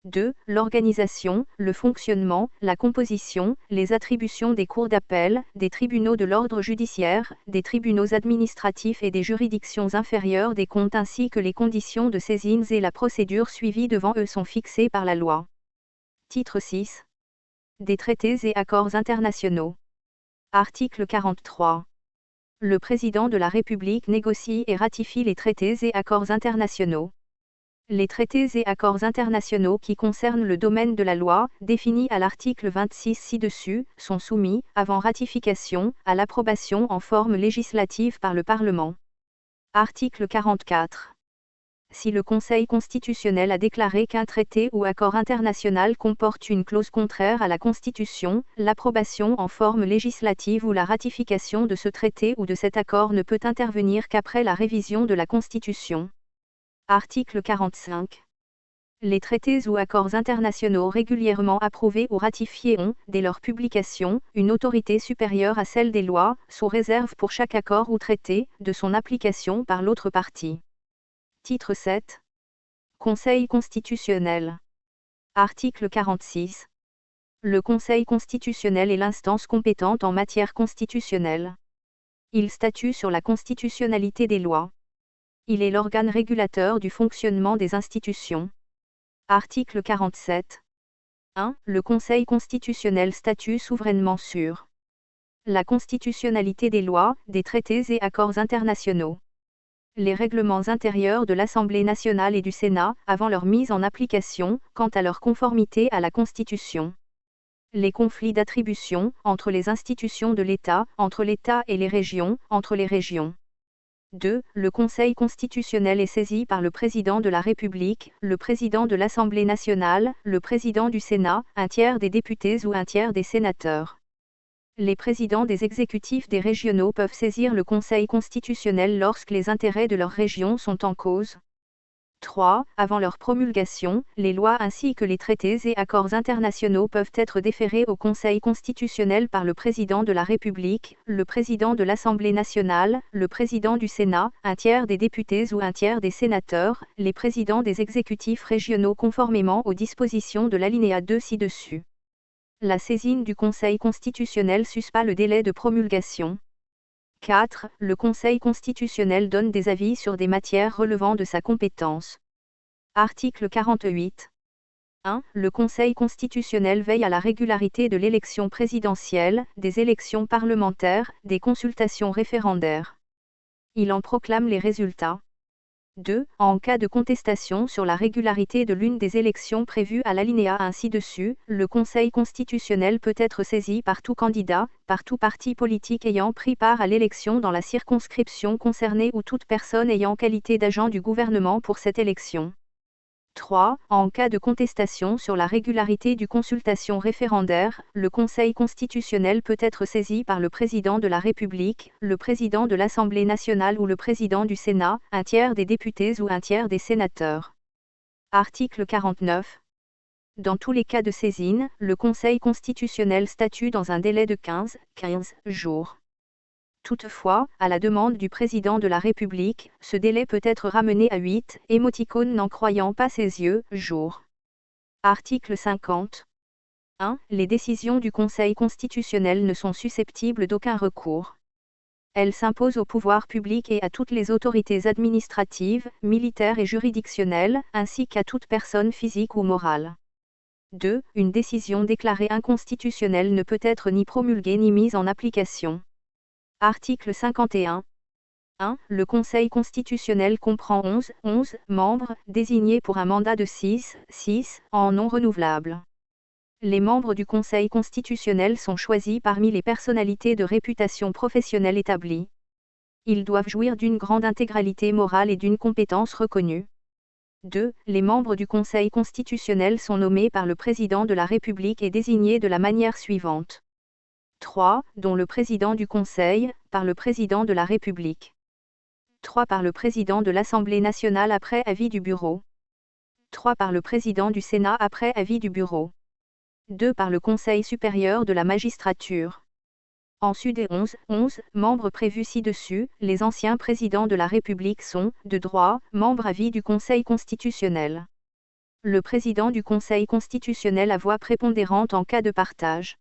Speaker 1: 2. L'organisation, le fonctionnement, la composition, les attributions des cours d'appel, des tribunaux de l'ordre judiciaire, des tribunaux administratifs et des juridictions inférieures des comptes ainsi que les conditions de saisines et la procédure suivie devant eux sont fixées par la loi. Titre 6. Des traités et accords internationaux. Article 43. Le Président de la République négocie et ratifie les traités et accords internationaux. Les traités et accords internationaux qui concernent le domaine de la loi, définis à l'article 26 ci-dessus, sont soumis, avant ratification, à l'approbation en forme législative par le Parlement. Article 44. Si le Conseil constitutionnel a déclaré qu'un traité ou accord international comporte une clause contraire à la Constitution, l'approbation en forme législative ou la ratification de ce traité ou de cet accord ne peut intervenir qu'après la révision de la Constitution. Article 45. Les traités ou accords internationaux régulièrement approuvés ou ratifiés ont, dès leur publication, une autorité supérieure à celle des lois, sous réserve pour chaque accord ou traité, de son application par l'autre partie. Titre 7. Conseil constitutionnel. Article 46. Le Conseil constitutionnel est l'instance compétente en matière constitutionnelle. Il statue sur la constitutionnalité des lois. Il est l'organe régulateur du fonctionnement des institutions. Article 47. 1. Le Conseil constitutionnel statue souverainement sur la constitutionnalité des lois, des traités et accords internationaux. Les règlements intérieurs de l'Assemblée nationale et du Sénat, avant leur mise en application, quant à leur conformité à la Constitution. Les conflits d'attribution, entre les institutions de l'État, entre l'État et les régions, entre les régions. 2. Le Conseil constitutionnel est saisi par le Président de la République, le Président de l'Assemblée nationale, le Président du Sénat, un tiers des députés ou un tiers des sénateurs. Les présidents des exécutifs des régionaux peuvent saisir le Conseil constitutionnel lorsque les intérêts de leur région sont en cause. 3. Avant leur promulgation, les lois ainsi que les traités et accords internationaux peuvent être déférés au Conseil constitutionnel par le Président de la République, le Président de l'Assemblée nationale, le Président du Sénat, un tiers des députés ou un tiers des sénateurs, les présidents des exécutifs régionaux conformément aux dispositions de l'alinéa 2 ci-dessus. La saisine du Conseil constitutionnel suspend le délai de promulgation. 4. Le Conseil constitutionnel donne des avis sur des matières relevant de sa compétence. Article 48. 1. Le Conseil constitutionnel veille à la régularité de l'élection présidentielle, des élections parlementaires, des consultations référendaires. Il en proclame les résultats. 2. En cas de contestation sur la régularité de l'une des élections prévues à l'alinéa ainsi dessus, le Conseil constitutionnel peut être saisi par tout candidat, par tout parti politique ayant pris part à l'élection dans la circonscription concernée ou toute personne ayant qualité d'agent du gouvernement pour cette élection. 3. En cas de contestation sur la régularité du consultation référendaire, le Conseil constitutionnel peut être saisi par le Président de la République, le Président de l'Assemblée nationale ou le Président du Sénat, un tiers des députés ou un tiers des sénateurs. Article 49. Dans tous les cas de saisine, le Conseil constitutionnel statue dans un délai de 15 jours. Toutefois, à la demande du Président de la République, ce délai peut être ramené à 8, émoticône n'en croyant pas ses yeux, jours. Article 50. 1. Les décisions du Conseil constitutionnel ne sont susceptibles d'aucun recours. Elles s'imposent au pouvoir public et à toutes les autorités administratives, militaires et juridictionnelles, ainsi qu'à toute personne physique ou morale. 2. Une décision déclarée inconstitutionnelle ne peut être ni promulguée ni mise en application. Article 51. 1. Le Conseil constitutionnel comprend 11 membres, désignés pour un mandat de 6 ans non renouvelable. Les membres du Conseil constitutionnel sont choisis parmi les personnalités de réputation professionnelle établies. Ils doivent jouir d'une grande intégralité morale et d'une compétence reconnue. 2. Les membres du Conseil constitutionnel sont nommés par le Président de la République et désignés de la manière suivante. 3. Dont le Président du Conseil, par le Président de la République. 3. Par le Président de l'Assemblée nationale après avis du Bureau. 3. Par le Président du Sénat après avis du Bureau. 2. Par le Conseil supérieur de la magistrature. En sus des 11 membres prévus ci-dessus, les anciens présidents de la République sont, de droit, membres à vie du Conseil constitutionnel. Le Président du Conseil constitutionnel a voix prépondérante en cas de partage.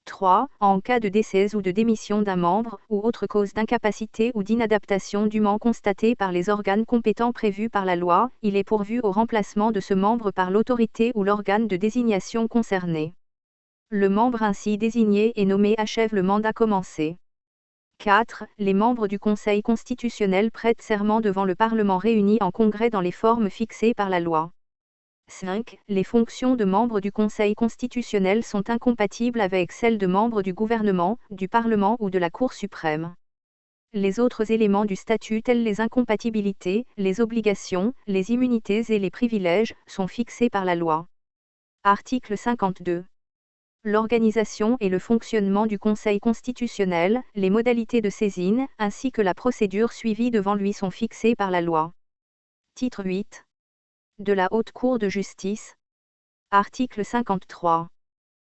Speaker 1: 3. En cas de décès ou de démission d'un membre, ou autre cause d'incapacité ou d'inadaptation dûment constatée par les organes compétents prévus par la loi, il est pourvu au remplacement de ce membre par l'autorité ou l'organe de désignation concerné. Le membre ainsi désigné et nommé achève le mandat commencé. 4. Les membres du Conseil constitutionnel prêtent serment devant le Parlement réuni en congrès dans les formes fixées par la loi. 5. Les fonctions de membres du Conseil constitutionnel sont incompatibles avec celles de membres du gouvernement, du Parlement ou de la Cour suprême. Les autres éléments du statut tels les incompatibilités, les obligations, les immunités et les privilèges, sont fixés par la loi. Article 52. L'organisation et le fonctionnement du Conseil constitutionnel, les modalités de saisine, ainsi que la procédure suivie devant lui sont fixées par la loi. Titre 8. De la Haute Cour de justice. Article 53.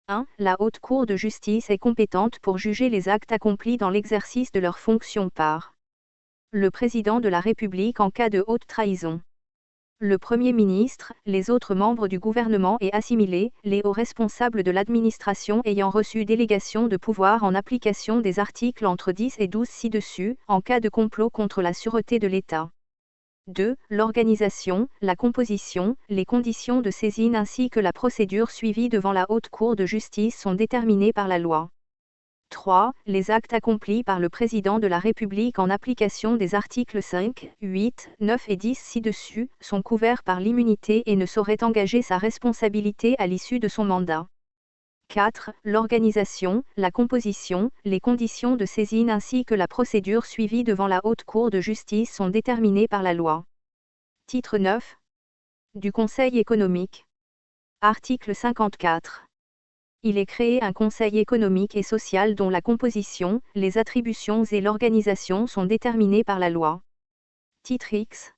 Speaker 1: 1. La Haute Cour de justice est compétente pour juger les actes accomplis dans l'exercice de leurs fonctions par le Président de la République en cas de haute trahison, le Premier ministre, les autres membres du gouvernement et assimilés, les hauts responsables de l'administration ayant reçu délégation de pouvoir en application des articles entre 10 et 12 ci-dessus, en cas de complot contre la sûreté de l'État. 2. L'organisation, la composition, les conditions de saisine ainsi que la procédure suivie devant la Haute Cour de justice sont déterminées par la loi. 3. Les actes accomplis par le Président de la République en application des articles 5, 8, 9 et 10 ci-dessus, sont couverts par l'immunité et ne sauraient engager sa responsabilité à l'issue de son mandat. 4. L'organisation, la composition, les conditions de saisine ainsi que la procédure suivie devant la Haute Cour de justice sont déterminées par la loi. Titre 9. Du Conseil économique. Article 54. Il est créé un Conseil économique et social dont la composition, les attributions et l'organisation sont déterminées par la loi. Titre X.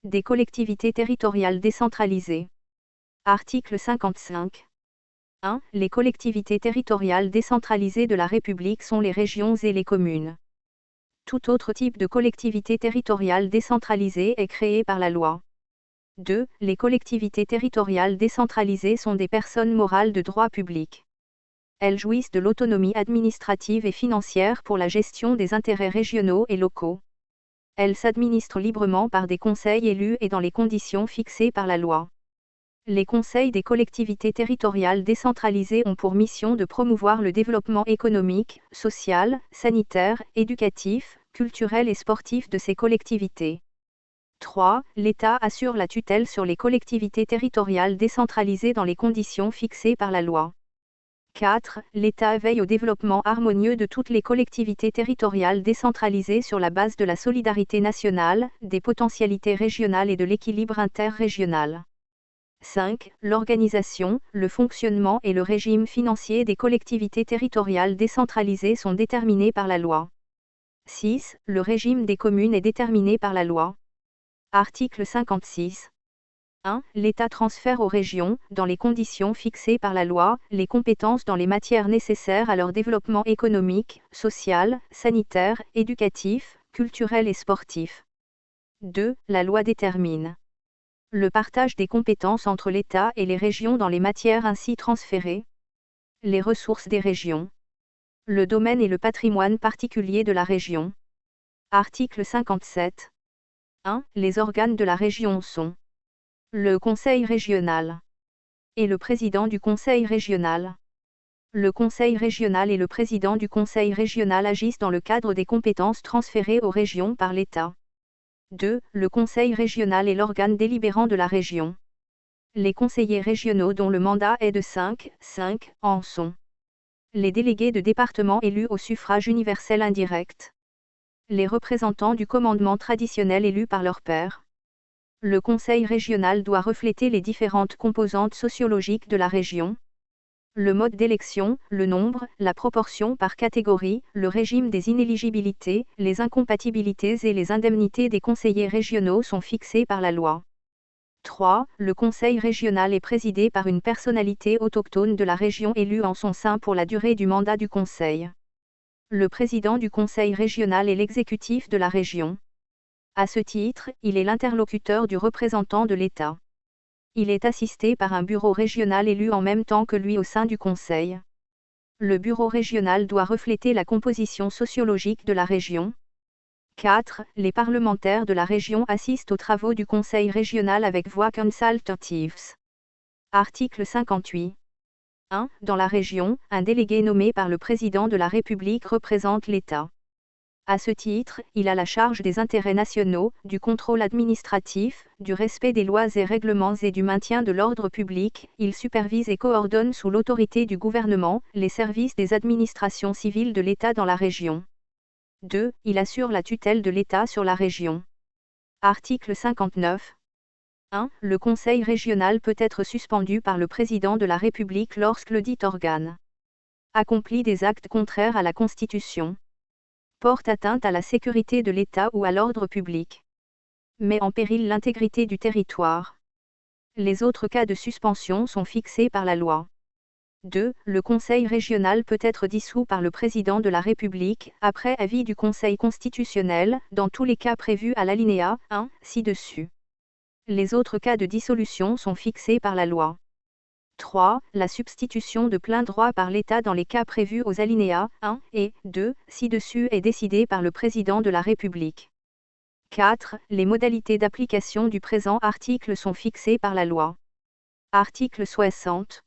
Speaker 1: Des collectivités territoriales décentralisées. Article 55. 1. Les collectivités territoriales décentralisées de la République sont les régions et les communes. Tout autre type de collectivité territoriale décentralisée est créé par la loi. 2. Les collectivités territoriales décentralisées sont des personnes morales de droit public. Elles jouissent de l'autonomie administrative et financière pour la gestion des intérêts régionaux et locaux. Elles s'administrent librement par des conseils élus et dans les conditions fixées par la loi. Les conseils des collectivités territoriales décentralisées ont pour mission de promouvoir le développement économique, social, sanitaire, éducatif, culturel et sportif de ces collectivités. 3. L'État assure la tutelle sur les collectivités territoriales décentralisées dans les conditions fixées par la loi. 4. L'État veille au développement harmonieux de toutes les collectivités territoriales décentralisées sur la base de la solidarité nationale, des potentialités régionales et de l'équilibre interrégional. 5. L'organisation, le fonctionnement et le régime financier des collectivités territoriales décentralisées sont déterminés par la loi. 6. Le régime des communes est déterminé par la loi. Article 56. 1. L'État transfère aux régions, dans les conditions fixées par la loi, les compétences dans les matières nécessaires à leur développement économique, social, sanitaire, éducatif, culturel et sportif. 2. La loi détermine le partage des compétences entre l'État et les régions dans les matières ainsi transférées, les ressources des régions, le domaine et le patrimoine particulier de la région. Article 57. 1. Les organes de la région sont le Conseil régional et le président du Conseil régional. Le Conseil régional et le président du Conseil régional agissent dans le cadre des compétences transférées aux régions par l'État. 2. Le Conseil régional est l'organe délibérant de la région. Les conseillers régionaux dont le mandat est de 5 ans sont les délégués de département élus au suffrage universel indirect. Les représentants du commandement traditionnel élus par leur pairs. Le Conseil régional doit refléter les différentes composantes sociologiques de la région. Le mode d'élection, le nombre, la proportion par catégorie, le régime des inéligibilités, les incompatibilités et les indemnités des conseillers régionaux sont fixés par la loi. 3. Le Conseil régional est présidé par une personnalité autochtone de la région élue en son sein pour la durée du mandat du Conseil. Le président du Conseil régional est l'exécutif de la région. À ce titre, il est l'interlocuteur du représentant de l'État. Il est assisté par un bureau régional élu en même temps que lui au sein du Conseil. Le bureau régional doit refléter la composition sociologique de la région. 4. Les parlementaires de la région assistent aux travaux du Conseil régional avec voix consultative. Article 58. 1. Dans la région, un délégué nommé par le président de la République représente l'État. À ce titre, il a la charge des intérêts nationaux, du contrôle administratif, du respect des lois et règlements et du maintien de l'ordre public. Il supervise et coordonne sous l'autorité du gouvernement les services des administrations civiles de l'État dans la région. 2. Il assure la tutelle de l'État sur la région. Article 59. 1. Le Conseil régional peut être suspendu par le président de la République lorsque le dit organe accomplit des actes contraires à la Constitution, porte atteinte à la sécurité de l'État ou à l'ordre public, met en péril l'intégrité du territoire. Les autres cas de suspension sont fixés par la loi. 2. Le Conseil régional peut être dissous par le président de la République, après avis du Conseil constitutionnel, dans tous les cas prévus à l'alinéa 1, ci-dessus. Les autres cas de dissolution sont fixés par la loi. 3. La substitution de plein droit par l'État dans les cas prévus aux alinéas 1 et 2, ci-dessus est décidée par le président de la République. 4. Les modalités d'application du présent article sont fixées par la loi. Article 60.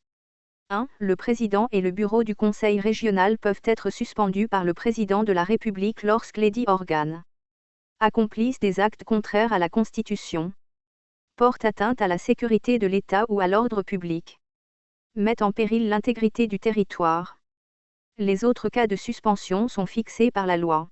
Speaker 1: 1. Le président et le bureau du Conseil régional peuvent être suspendus par le président de la République lorsque les dits organes accomplissent des actes contraires à la Constitution, portent atteinte à la sécurité de l'État ou à l'ordre public, mettent en péril l'intégrité du territoire. Les autres cas de suspension sont fixés par la loi.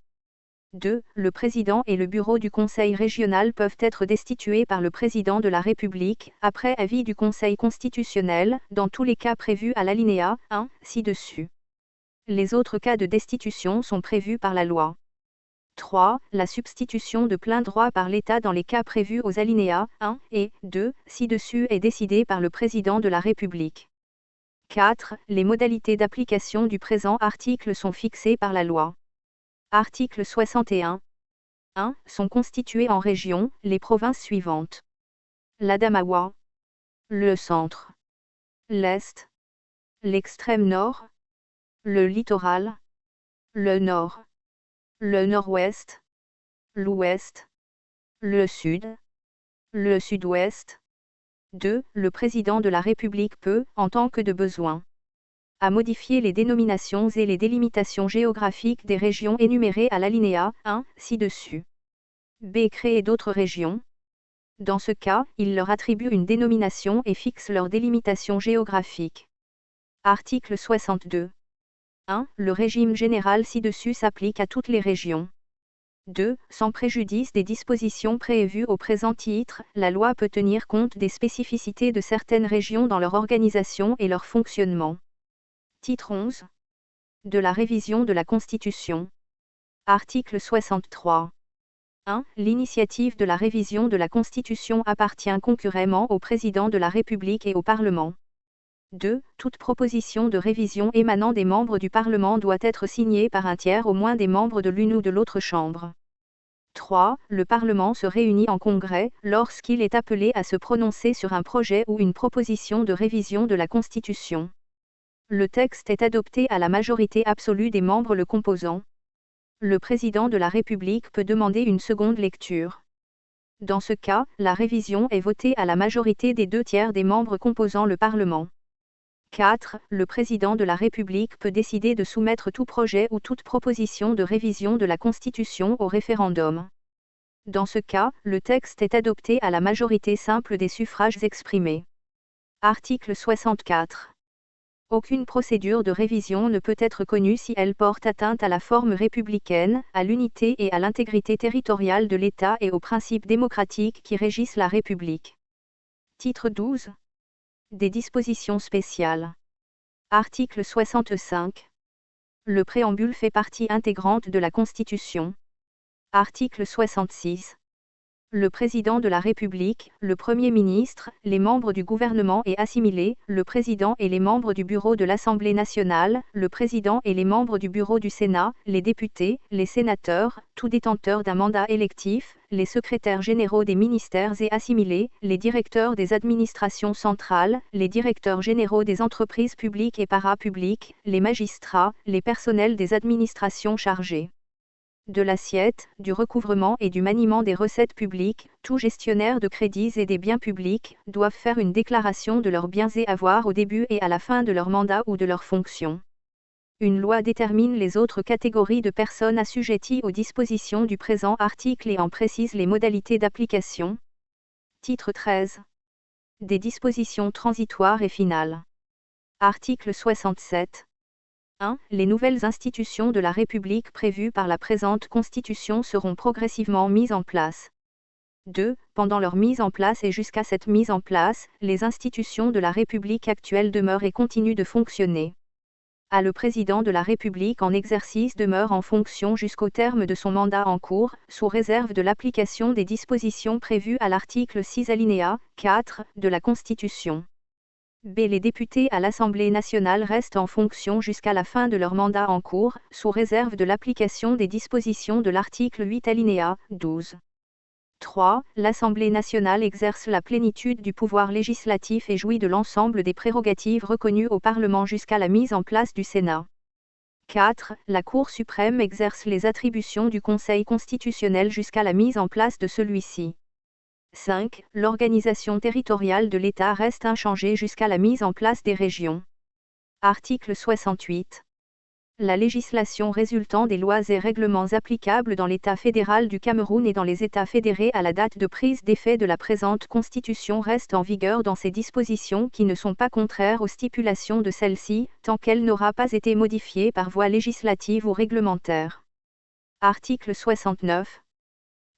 Speaker 1: 2. Le président et le bureau du Conseil régional peuvent être destitués par le président de la République, après avis du Conseil constitutionnel, dans tous les cas prévus à l'alinéa 1, ci-dessus. Les autres cas de destitution sont prévus par la loi. 3. La substitution de plein droit par l'État dans les cas prévus aux alinéas 1 et 2, ci-dessus est décidée par le président de la République. 4. Les modalités d'application du présent article sont fixées par la loi. Article 61. 1. Sont constituées en régions, les provinces suivantes: l'Adamawa, le centre, l'Est, l'extrême nord, le littoral, le nord, le nord-ouest, l'ouest, le sud, le sud-ouest. 2. Le président de la République peut, en tant que de besoin, à modifier les dénominations et les délimitations géographiques des régions énumérées à l'alinéa 1, ci-dessus. B. Créer d'autres régions, Dans ce cas, il leur attribue une dénomination et fixe leur délimitation géographique. Article 62. 1. Le régime général ci-dessus s'applique à toutes les régions. 2. Sans préjudice des dispositions prévues au présent titre, la loi peut tenir compte des spécificités de certaines régions dans leur organisation et leur fonctionnement. Titre 11. De la révision de la Constitution. Article 63. 1. L'initiative de la révision de la Constitution appartient concurremment au Président de la République et au Parlement. 2. Toute proposition de révision émanant des membres du Parlement doit être signée par un tiers au moins des membres de l'une ou de l'autre chambre. 3. Le Parlement se réunit en congrès lorsqu'il est appelé à se prononcer sur un projet ou une proposition de révision de la Constitution. Le texte est adopté à la majorité absolue des membres le composant. Le Président de la République peut demander une seconde lecture. Dans ce cas, la révision est votée à la majorité des 2/3 des membres composant le Parlement. 4. Le Président de la République peut décider de soumettre tout projet ou toute proposition de révision de la Constitution au référendum. Dans ce cas, le texte est adopté à la majorité simple des suffrages exprimés. Article 64. Aucune procédure de révision ne peut être connue si elle porte atteinte à la forme républicaine, à l'unité et à l'intégrité territoriale de l'État et aux principes démocratiques qui régissent la République. Titre 12. Des dispositions spéciales. Article 65. Le préambule fait partie intégrante de la Constitution. Article 66. Le Président de la République, le Premier ministre, les membres du gouvernement et assimilés, le Président et les membres du Bureau de l'Assemblée nationale, le Président et les membres du Bureau du Sénat, les députés, les sénateurs, tout détenteur d'un mandat électif, les secrétaires généraux des ministères et assimilés, les directeurs des administrations centrales, les directeurs généraux des entreprises publiques et parapubliques, les magistrats, les personnels des administrations chargés de l'assiette, du recouvrement et du maniement des recettes publiques, tout gestionnaire de crédits et des biens publics, doivent faire une déclaration de leurs biens et avoirs au début et à la fin de leur mandat ou de leur fonction. Une loi détermine les autres catégories de personnes assujetties aux dispositions du présent article et en précise les modalités d'application. Titre 13. Des dispositions transitoires et finales. Article 67. 1. Les nouvelles institutions de la République prévues par la présente Constitution seront progressivement mises en place. 2. Pendant leur mise en place et jusqu'à cette mise en place, les institutions de la République actuelle demeurent et continuent de fonctionner. Le Président de la République en exercice demeure en fonction jusqu'au terme de son mandat en cours, sous réserve de l'application des dispositions prévues à l'article 6 alinéa 4 de la Constitution. B. Les députés à l'Assemblée nationale restent en fonction jusqu'à la fin de leur mandat en cours, sous réserve de l'application des dispositions de l'article 8 alinéa 12. 3. L'Assemblée nationale exerce la plénitude du pouvoir législatif et jouit de l'ensemble des prérogatives reconnues au Parlement jusqu'à la mise en place du Sénat. 4. La Cour suprême exerce les attributions du Conseil constitutionnel jusqu'à la mise en place de celui-ci. 5. L'organisation territoriale de l'État reste inchangée jusqu'à la mise en place des régions. Article 68. La législation résultant des lois et règlements applicables dans l'État fédéral du Cameroun et dans les États fédérés à la date de prise d'effet de la présente Constitution reste en vigueur dans ces dispositions qui ne sont pas contraires aux stipulations de celle-ci, tant qu'elle n'aura pas été modifiée par voie législative ou réglementaire. Article 69.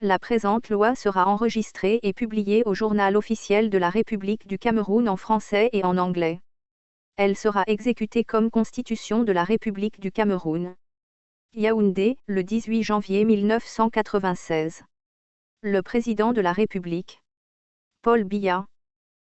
Speaker 1: La présente loi sera enregistrée et publiée au Journal officiel de la République du Cameroun en français et en anglais. Elle sera exécutée comme Constitution de la République du Cameroun. Yaoundé, le 18 janvier 1996. Le Président de la République. Paul Biya.